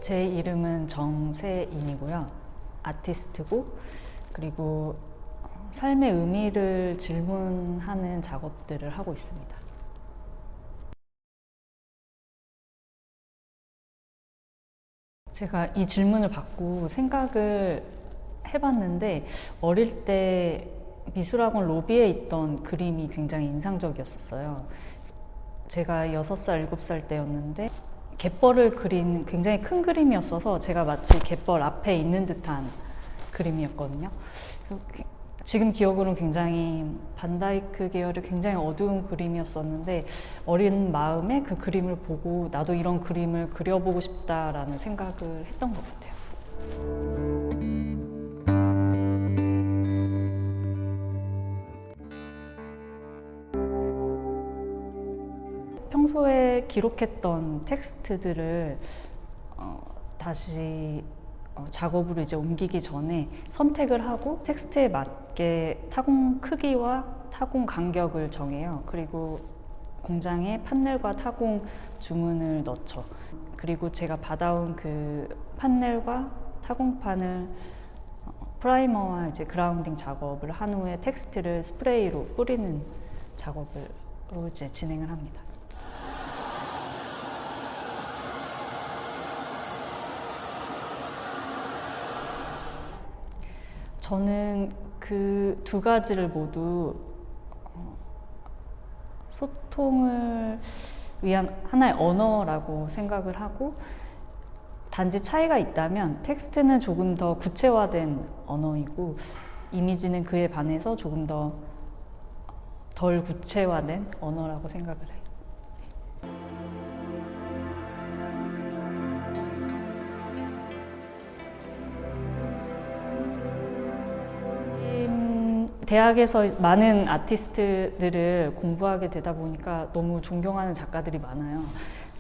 제 이름은 정세인이고요. 아티스트고, 그리고 삶의 의미를 질문하는 작업들을 하고 있습니다. 제가 이 질문을 받고 생각을 해봤는데, 어릴 때 미술학원 로비에 있던 그림이 굉장히 인상적이었어요. 제가 6살, 7살 때였는데 갯벌을 그린 굉장히 큰 그림이었어서 제가 마치 갯벌 앞에 있는 듯한 그림이었거든요. 지금 기억으로는 굉장히 반다이크 계열의 굉장히 어두운 그림이었었는데, 어린 마음에 그 그림을 보고 나도 이런 그림을 그려보고 싶다라는 생각을 했던 것 같아요. 평소에 기록했던 텍스트들을 다시 작업으로 이제 옮기기 전에 선택을 하고 텍스트에 맞게 타공 크기와 타공 간격을 정해요. 그리고 공장에 판넬과 타공 주문을 넣죠. 그리고 제가 받아온 그 판넬과 타공판을 프라이머와 이제 그라운딩 작업을 한 후에 텍스트를 스프레이로 뿌리는 작업으로 이제 진행을 합니다. 저는 그 두 가지를 모두 소통을 위한 하나의 언어라고 생각을 하고, 단지 차이가 있다면 텍스트는 조금 더 구체화된 언어이고 이미지는 그에 반해서 조금 덜 구체화된 언어라고 생각을 해요. 대학에서 많은 아티스트들을 공부하게 되다 보니까 너무 존경하는 작가들이 많아요.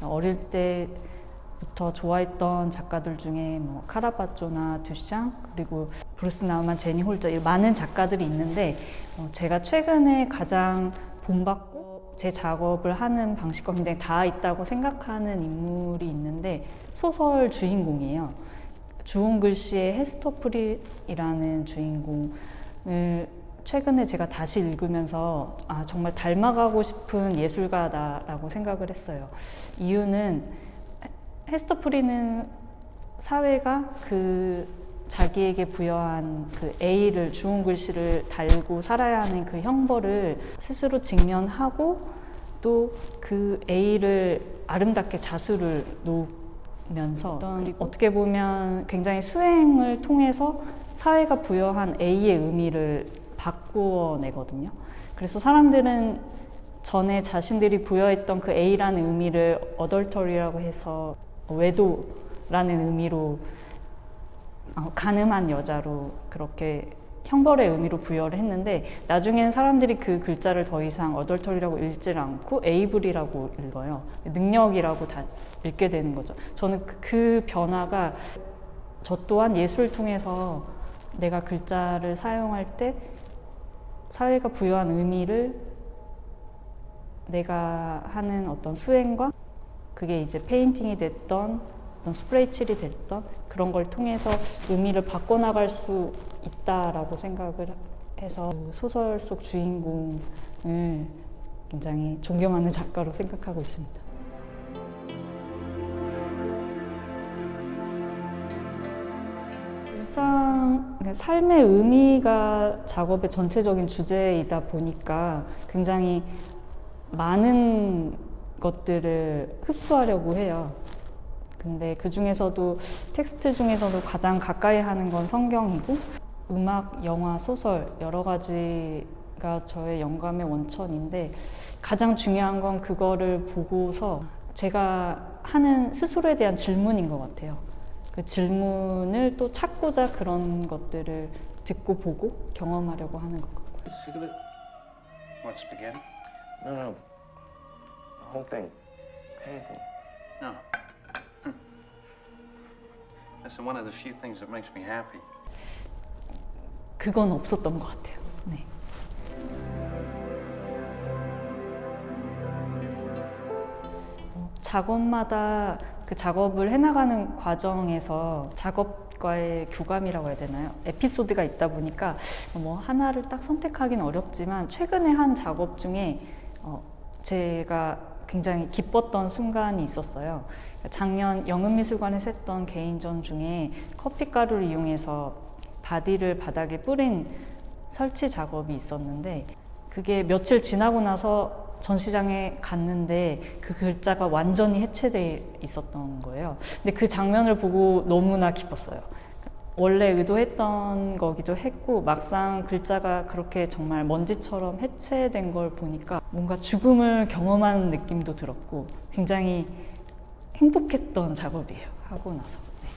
어릴 때부터 좋아했던 작가들 중에 뭐 카라바조나 듀샹, 그리고 브루스 나우만, 제니 홀저, 많은 작가들이 있는데, 제가 최근에 가장 본받고 제 작업을 하는 방식과 굉장히 닿아 있다고 생각하는 인물이 있는데, 소설 주인공이에요. 주홍 글씨의 헤스터프리라는 주인공을 최근에 제가 다시 읽으면서 정말 닮아가고 싶은 예술가다라고 생각을 했어요. 이유는 헤스터프리는 사회가 그 자기에게 부여한 그 A를, 주홍 글씨를 달고 살아야 하는 그 형벌을 스스로 직면하고, 또 그 A를 아름답게 자수를 놓으면서 어떻게 보면 굉장히 수행을 통해서 사회가 부여한 A의 의미를 바꾸어내거든요. 그래서 사람들은 전에 자신들이 부여했던 그 A라는 의미를 어덜터리라고 해서 외도라는 의미로, 가늠한 여자로, 그렇게 형벌의 의미로 부여를 했는데, 나중에는 사람들이 그 글자를 더 이상 어덜터리라고 읽지 않고 에이블이라고 읽어요. 능력이라고 다 읽게 되는 거죠. 저는 그 변화가 저 또한 예술을 통해서 내가 글자를 사용할 때 사회가 부여한 의미를 내가 하는 어떤 수행과, 그게 이제 페인팅이 됐던 어떤 스프레이 칠이 됐던 그런 걸 통해서 의미를 바꿔나갈 수 있다라고 생각을 해서 소설 속 주인공을 굉장히 존경하는 작가로 생각하고 있습니다. 삶의 의미가 작업의 전체적인 주제이다 보니까 굉장히 많은 것들을 흡수하려고 해요. 근데 그 중에서도, 텍스트 중에서도 가장 가까이 하는 건 성경이고, 음악, 영화, 소설 여러 가지가 저의 영감의 원천인데, 가장 중요한 건 그거를 보고서 제가 하는 스스로에 대한 질문인 것 같아요. 그 질문을 또 찾고자 그런 것들을 듣고 보고 경험하려고 하는 것 같고. Sick of it? What, spaghetti? No. The whole thing. Painting. No. That's one of the few things that makes me happy. 그건 없었던 것 같아요. 네. 작업마다 그 그 작업을 해나가는 과정에서 작업과의 교감이라고 해야 되나요? 에피소드가 있다 보니까 뭐 하나를 딱 선택하기는 어렵지만 최근에 한 작업 중에 제가 굉장히 기뻤던 순간이 있었어요. 작년 영음미술관에서 했던 개인전 중에 커피가루를 이용해서 바디를 바닥에 뿌린 설치 작업이 있었는데 그게 며칠 지나고 나서 전시장에 갔는데 그 글자가 완전히 해체돼 있었던 거예요. 근데 그 장면을 보고 너무나 기뻤어요. 원래 의도했던 거기도 했고 막상 글자가 그렇게 정말 먼지처럼 해체된 걸 보니까 뭔가 죽음을 경험한 느낌도 들었고 굉장히 행복했던 작업이에요. 하고 나서. 네.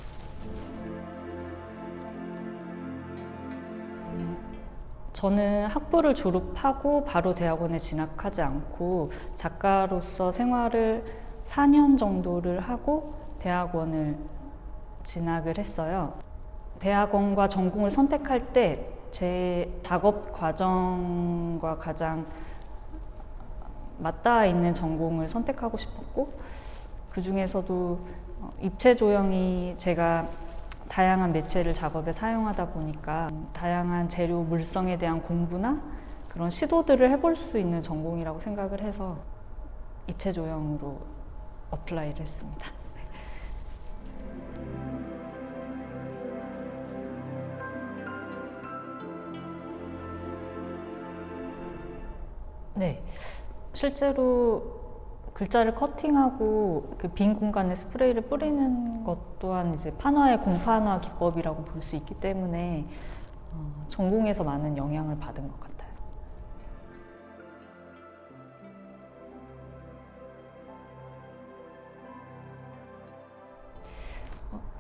저는 학부를 졸업하고 바로 대학원에 진학하지 않고 작가로서 생활을 4년 정도를 하고 대학원을 진학을 했어요. 대학원과 전공을 선택할 때 제 작업 과정과 가장 맞닿아 있는 전공을 선택하고 싶었고 그 중에서도 입체 조형이 제가 다양한 매체를 작업에 사용하다 보니까 다양한 재료 물성에 대한 공부나 그런 시도들을 해볼 수 있는 전공이라고 생각을 해서 입체 조형으로 어플라이를 했습니다. 네, 실제로 글자를 커팅하고 그 빈 공간에 스프레이를 뿌리는 것 또한 이제 판화의 공판화 기법이라고 볼 수 있기 때문에 전공에서 많은 영향을 받은 것 같아요.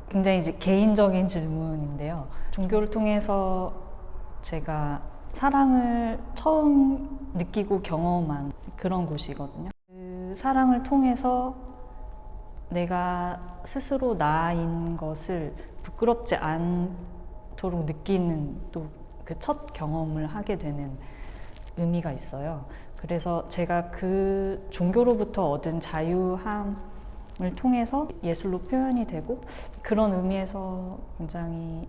굉장히 이제 개인적인 질문인데요. 종교를 통해서 제가 사랑을 처음 느끼고 경험한 그런 곳이거든요. 그 사랑을 통해서 내가 스스로 나인 것을 부끄럽지 않도록 느끼는 또 그 첫 경험을 하게 되는 의미가 있어요. 그래서 제가 그 종교로부터 얻은 자유함을 통해서 예술로 표현이 되고 그런 의미에서 굉장히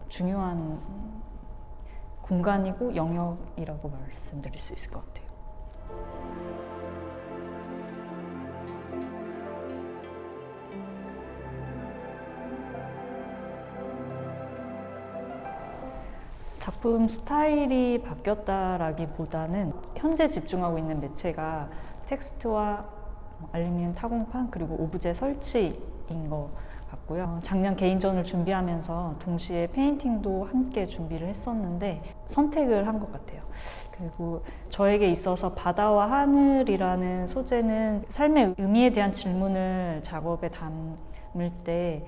중요한 공간이고 영역이라고 말씀드릴 수 있을 것 같아요. 작품 스타일이 바뀌었다라기보다는 현재 집중하고 있는 매체가 텍스트와 알루미늄 타공판 그리고 오브제 설치인 것 같고요. 작년 개인전을 준비하면서 동시에 페인팅도 함께 준비를 했었는데 선택을 한 것 같아요. 그리고 저에게 있어서 바다와 하늘이라는 소재는 삶의 의미에 대한 질문을 작업에 담을 때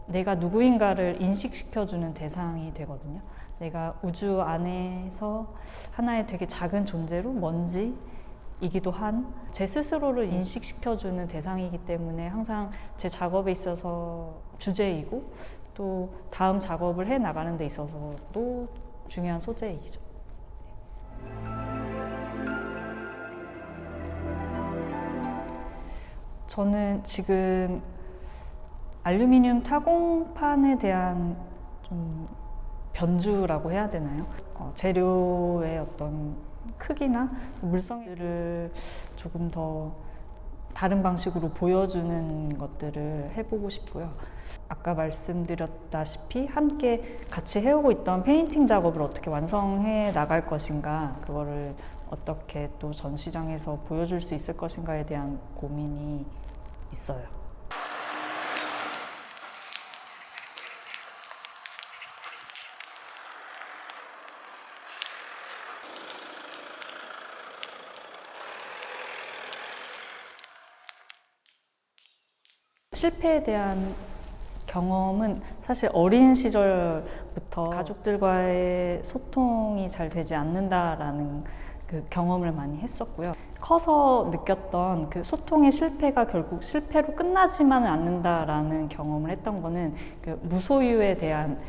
내가 누구인가를 인식시켜주는 대상이 되거든요. 내가 우주 안에서 하나의 되게 작은 존재로 먼지이기도 한 제 스스로를 인식시켜주는 대상이기 때문에 항상 제 작업에 있어서 주제이고 또 다음 작업을 해 나가는 데 있어서도 중요한 소재이죠. 저는 지금 알루미늄 타공판에 대한 좀 변주라고 해야 되나요? 재료의 어떤 크기나 물성들을 조금 더 다른 방식으로 보여주는 것들을 해보고 싶고요. 아까 말씀드렸다시피 함께 같이 해오고 있던 페인팅 작업을 어떻게 완성해 나갈 것인가, 그거를 어떻게 또 전시장에서 보여줄 수 있을 것인가에 대한 고민이 있어요. 실패에 대한 경험은 사실 어린 시절부터 가족들과의 소통이 잘 되지 않는다라는 그 경험을 많이 했었고요. 커서 느꼈던 그 소통의 실패가 결국 실패로 끝나지만은 않는다라는 경험을 했던 거는 그 무소유에 대한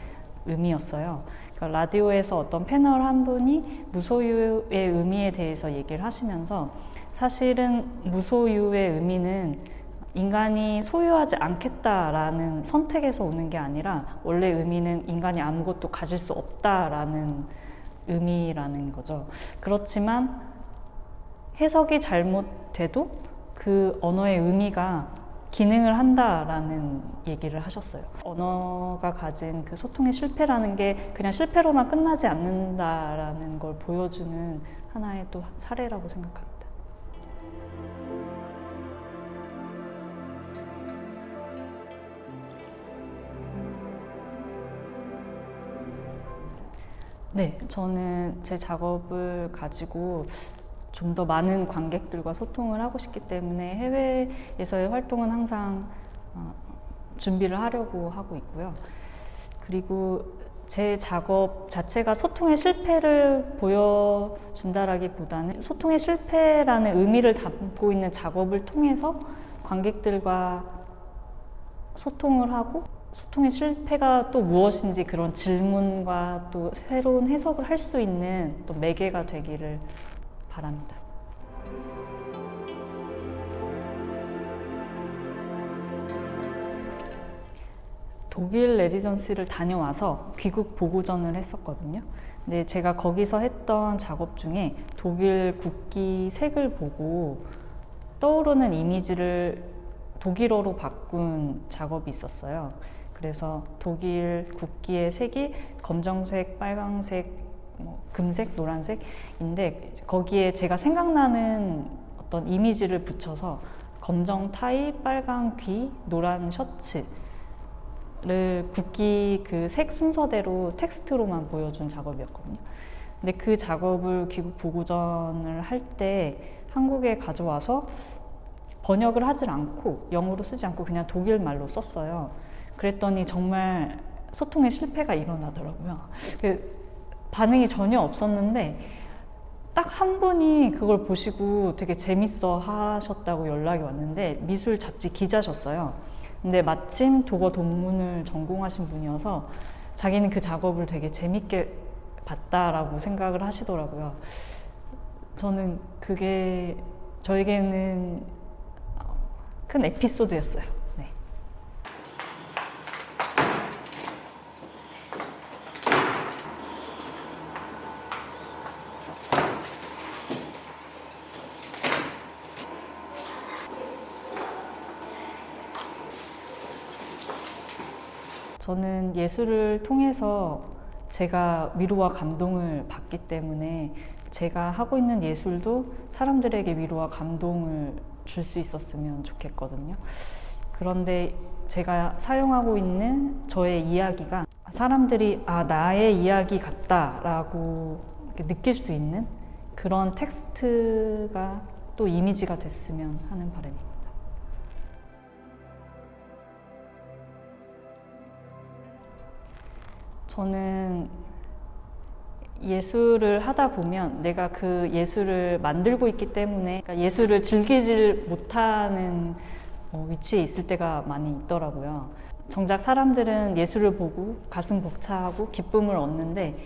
의미였어요. 그러니까 라디오에서 어떤 패널 한 분이 무소유의 의미에 대해서 얘기를 하시면서 사실은 무소유의 의미는 인간이 소유하지 않겠다라는 선택에서 오는 게 아니라 원래 의미는 인간이 아무것도 가질 수 없다라는 의미라는 거죠. 그렇지만 해석이 잘못돼도 그 언어의 의미가 기능을 한다라는 얘기를 하셨어요. 언어가 가진 그 소통의 실패라는 게 그냥 실패로만 끝나지 않는다라는 걸 보여주는 하나의 또 사례라고 생각합니다. 네, 저는 제 작업을 가지고 좀 더 많은 관객들과 소통을 하고 싶기 때문에 해외에서의 활동은 항상 준비를 하려고 하고 있고요. 그리고 제 작업 자체가 소통의 실패를 보여준다라기보다는 소통의 실패라는 의미를 담고 있는 작업을 통해서 관객들과 소통을 하고 소통의 실패가 또 무엇인지 그런 질문과 또 새로운 해석을 할 수 있는 또 매개가 되기를 바랍니다. 독일 레지던시를 다녀와서 귀국 보고전을 했었거든요. 근데 제가 거기서 했던 작업 중에 독일 국기 색을 보고 떠오르는 이미지를 독일어로 바꾼 작업이 있었어요. 그래서 독일 국기의 색이 검정색, 빨강색, 금색, 노란색인데 거기에 제가 생각나는 어떤 이미지를 붙여서 검정 타이, 빨강 귀, 노란 셔츠를 국기 그 색 순서대로 텍스트로만 보여준 작업이었거든요. 근데 그 작업을 귀국 보고전을 할 때 한국에 가져와서 번역을 하질 않고 영어로 쓰지 않고 그냥 독일 말로 썼어요. 그랬더니 정말 소통의 실패가 일어나더라고요. 반응이 전혀 없었는데 딱 한 분이 그걸 보시고 되게 재밌어 하셨다고 연락이 왔는데 미술 잡지 기자셨어요. 근데 마침 독어 동문을 전공하신 분이어서 자기는 그 작업을 되게 재밌게 봤다라고 생각을 하시더라고요. 저는 그게 저에게는 큰 에피소드였어요. 네. 저는 예술을 통해서 제가 위로와 감동을 받기 때문에 제가 하고 있는 예술도 사람들에게 위로와 감동을 줄 수 있었으면 좋겠거든요. 그런데 제가 사용하고 있는 저의 이야기가 사람들이 나의 이야기 같다라고 느낄 수 있는 그런 텍스트가 또 이미지가 됐으면 하는 바람입니다. 저는 예술을 하다 보면 내가 그 예술을 만들고 있기 때문에 예술을 즐기질 못하는 위치에 있을 때가 많이 있더라고요. 정작 사람들은 예술을 보고 가슴 벅차고 기쁨을 얻는데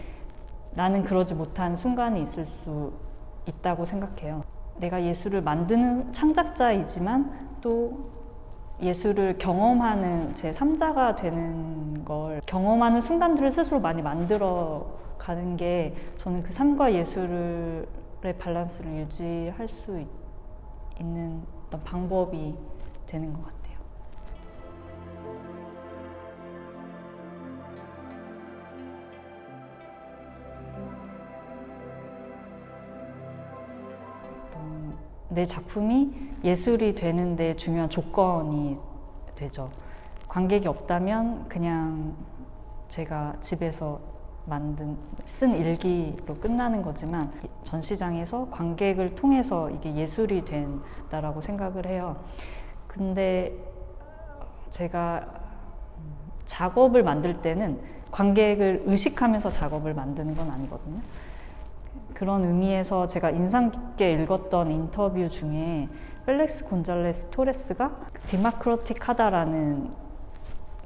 나는 그러지 못한 순간이 있을 수 있다고 생각해요. 내가 예술을 만드는 창작자이지만 또 예술을 경험하는 제 3자가 되는 걸 경험하는 순간들을 스스로 많이 만들어 가는 게 저는 그 삶과 예술의 밸런스를 유지할 수 있는 어떤 방법이 되는 것 같아요. 내 작품이 예술이 되는데 중요한 조건이 되죠. 관객이 없다면 그냥 제가 집에서 쓴 일기로 끝나는 거지만 전시장에서 관객을 통해서 이게 예술이 된다라고 생각을 해요. 근데 제가 작업을 만들 때는 관객을 의식하면서 작업을 만드는 건 아니거든요. 그런 의미에서 제가 인상 깊게 읽었던 인터뷰 중에 펠릭스 곤잘레스 토레스가 디마크로틱하다라는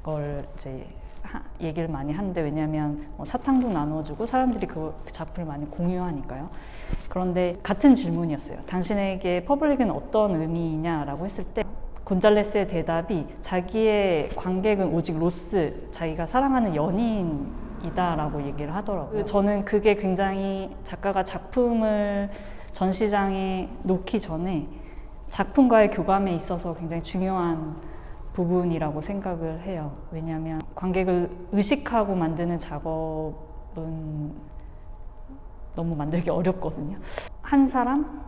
걸 이제 얘기를 많이 하는데 왜냐하면 사탕도 나눠주고 사람들이 그 작품을 많이 공유하니까요. 그런데 같은 질문이었어요. 당신에게 퍼블릭은 어떤 의미냐라고 했을 때 곤잘레스의 대답이 자기의 관객은 오직 로스, 자기가 사랑하는 연인이다라고 얘기를 하더라고요. 저는 그게 굉장히 작가가 작품을 전시장에 놓기 전에 작품과의 교감에 있어서 굉장히 중요한 부분이라고 생각을 해요. 왜냐하면 관객을 의식하고 만드는 작업은 너무 만들기 어렵거든요. 한 사람,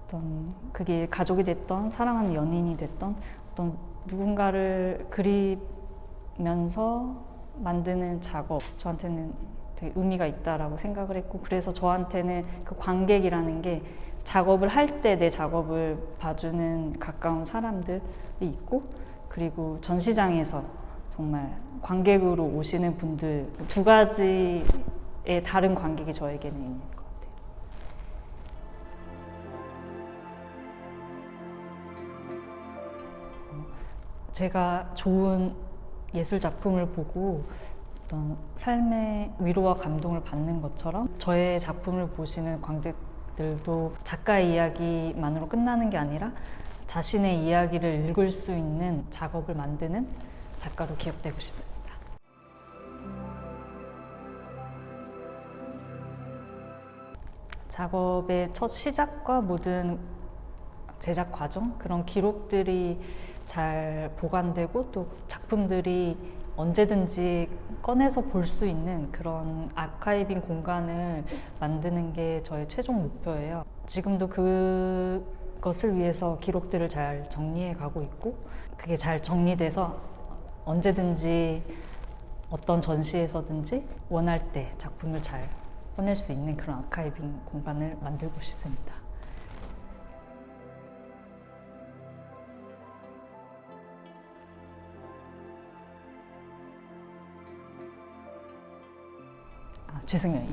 어떤 그게 가족이 됐던 사랑하는 연인이 됐던 어떤 누군가를 그리면서 만드는 작업, 저한테는 되게 의미가 있다라고 생각을 했고, 그래서 저한테는 그 관객이라는 게 작업을 할 때 내 작업을 봐주는 가까운 사람들이 있고, 그리고 전시장에서 정말 관객으로 오시는 분들, 두 가지의 다른 관객이 저에게는 있는 것 같아요. 제가 좋은 예술 작품을 보고 어떤 삶의 위로와 감동을 받는 것처럼 저의 작품을 보시는 관객들도 작가의 이야기만으로 끝나는 게 아니라 자신의 이야기를 읽을 수 있는 작업을 만드는 작가로 기억되고 싶습니다. 작업의 첫 시작과 모든 제작 과정, 그런 기록들이 잘 보관되고 또 작품들이 언제든지 꺼내서 볼 수 있는 그런 아카이빙 공간을 만드는 게 저의 최종 목표예요. 지금도 그것을 위해서 기록들을 잘 정리해 가고 있고, 그게 잘 정리돼서 언제든지 어떤 전시에서든지 원할 때 작품을 잘 꺼낼 수 있는 그런 아카이빙 공간을 만들고 싶습니다. 죄송해요.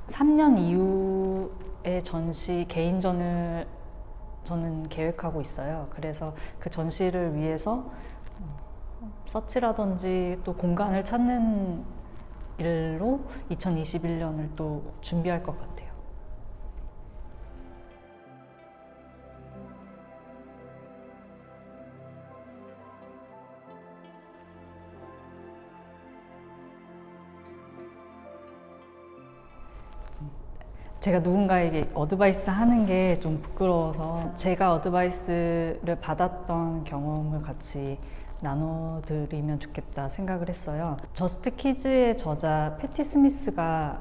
2023년 이후에 전시 개인전을 저는 계획하고 있어요. 그래서 그 전시를 위해서 서치라든지 또 공간을 찾는 일로 2021년을 또 준비할 것 같아요. 제가 누군가에게 어드바이스 하는 게 좀 부끄러워서 제가 어드바이스를 받았던 경험을 같이 나눠드리면 좋겠다 생각을 했어요. 저스트 키즈의 저자 패티 스미스가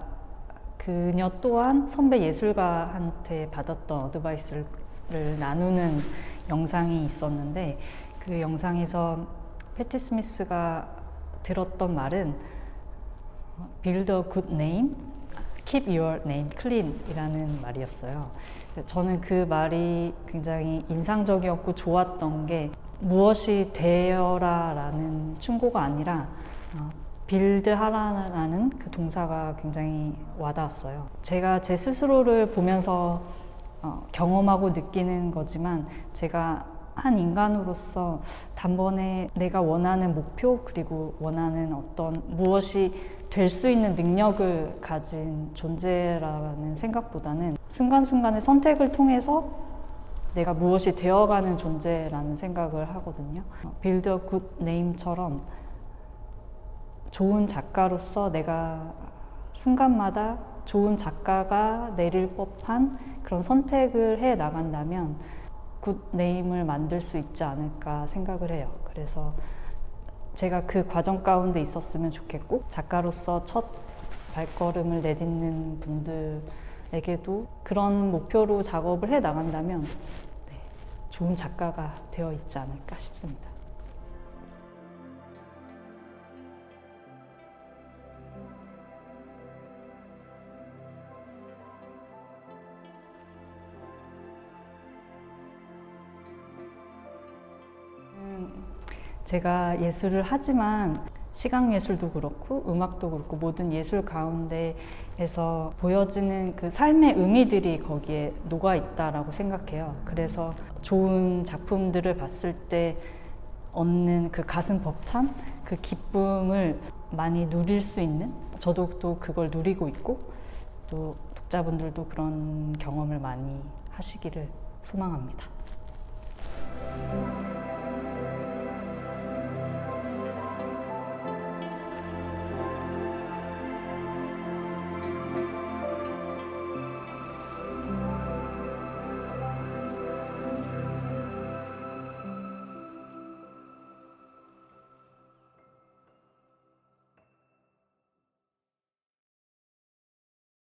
그녀 또한 선배 예술가한테 받았던 어드바이스를 나누는 영상이 있었는데, 그 영상에서 패티 스미스가 들었던 말은 Build a good name, Keep your name clean 이라는 말이었어요. 저는 그 말이 굉장히 인상적이었고 좋았던 게, 무엇이 되어라 라는 충고가 아니라 빌드하라는 그 동사가 굉장히 와닿았어요. 제가 제 스스로를 보면서 경험하고 느끼는 거지만, 제가 한 인간으로서 단번에 내가 원하는 목표, 그리고 원하는 어떤 무엇이 될 수 있는 능력을 가진 존재라는 생각보다는 순간순간의 선택을 통해서 내가 무엇이 되어가는 존재라는 생각을 하거든요. Build a good name처럼 좋은 작가로서 내가 순간마다 좋은 작가가 내릴 법한 그런 선택을 해 나간다면 good name을 만들 수 있지 않을까 생각을 해요. 그래서 제가 그 과정 가운데 있었으면 좋겠고, 작가로서 첫 발걸음을 내딛는 분들에게도 그런 목표로 작업을 해 나간다면 좋은 작가가 되어 있지 않을까 싶습니다. 제가 예술을 하지만 시각예술도 그렇고 음악도 그렇고 모든 예술 가운데에서 보여지는 그 삶의 의미들이 거기에 녹아있다라고 생각해요. 그래서 좋은 작품들을 봤을 때 얻는 그 가슴 벅찬 그 기쁨을 많이 누릴 수 있는, 저도 또 그걸 누리고 있고 또 독자분들도 그런 경험을 많이 하시기를 소망합니다.